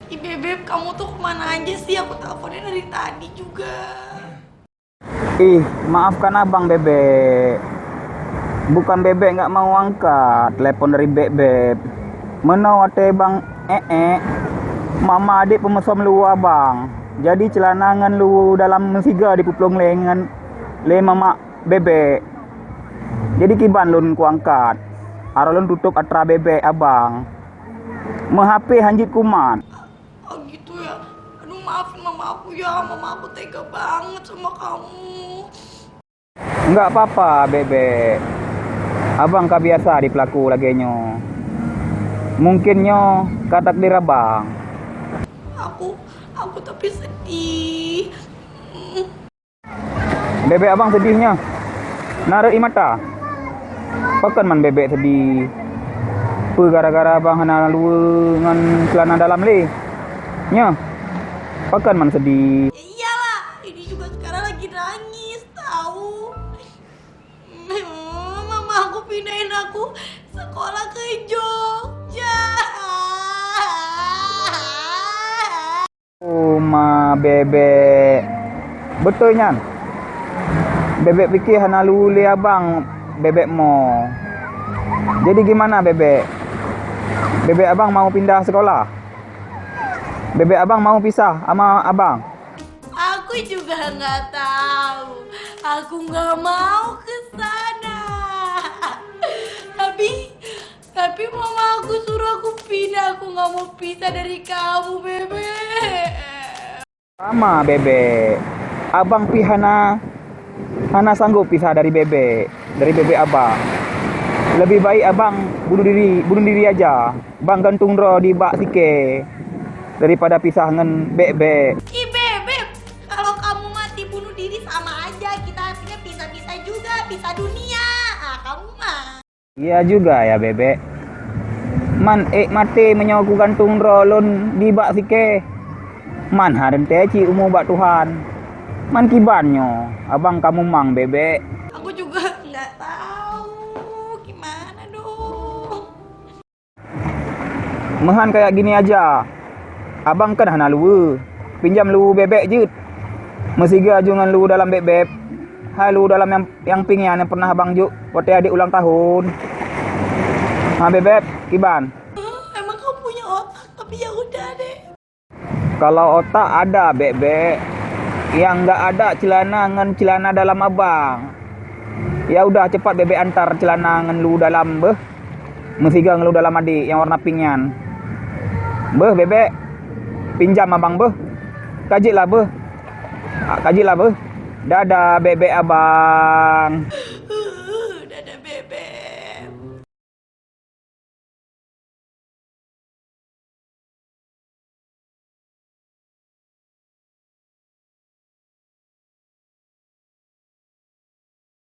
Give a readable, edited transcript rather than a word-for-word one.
Ih Bebek, kamu tuh kemana aja sih? Aku teleponnya dari tadi juga. Ih, maafkan abang Bebek. Bukan Bebek nggak mau angkat telepon dari Bebek. Menawate bang mama adik pemesom lu abang. Jadi celanangan lu dalam mesiga di puplong lengan le mama Bebek. Jadi kiban lun ku angkat. Aralun tutup atra Bebek abang. Menghape hanjit kuman. Oh gitu ya. Aduh maafin mama aku ya. Mama aku tega banget sama kamu. Enggak apa-apa Bebek. Abang ka biasa di pelaku lagi nyo. Mungkin nyo katak dirabang. Aku tapi sedih. Bebek abang sedihnya. Narik i mata. Pakan man bebek sedih. Apa gara-gara abang hana lu ngan celana dalam le. Nya. Pakan man sedih. Ya iyalah, ini juga sekarang lagi nangis, tahu. Mama aku pindahin aku sekolah ke Jogja. Ma bebek. Betul nyan. Bebek pikir hana lu le abang bebek mo. Jadi gimana bebek? Bebek abang mau pindah sekolah? Bebek abang mau pisah sama abang? Aku juga nggak tahu. Aku nggak mau ke sana. Tapi mama aku suruh aku pindah. Aku nggak mau pisah dari kamu, Bebek. Sama bebek. Abang hana sanggup pisah dari bebek abang. Lebih baik abang bunuh diri aja. Bang gantung ro di bak sike daripada pisah dengan bebek. Ih Bebek, kalau kamu mati bunuh diri sama aja. Kita artinya pisah-pisah juga, pisah dunia. Ah, kamu mah. Iya juga ya bebek. Man mati menyoku gantung ro lon di bak sike. Man haren teci umu bak Tuhan. Man kibanyo. Abang kamu mang bebek. Aku juga nggak tahu gimana dong. Mehan kayak gini aja. Abang kan hana lu. Pinjam lu bebek jut. Mesiga jungan lu dalam bebek. Hai lu dalam yang pingyan yang pernah abang juk waktu adik ulang tahun. Ha bebek, kiban. Emang kamu punya otak, tapi ya udah deh. Kalau otak ada bebek. Yang enggak ada celana dalam abang. Ya udah cepat bebek antar celana ngan lu dalam beh. Mesiga lu dalam adik yang warna pingyan. Beh bebek. Pinjam abang beh. Kajilah beh. Kajilah beh. Dadah bebek abang.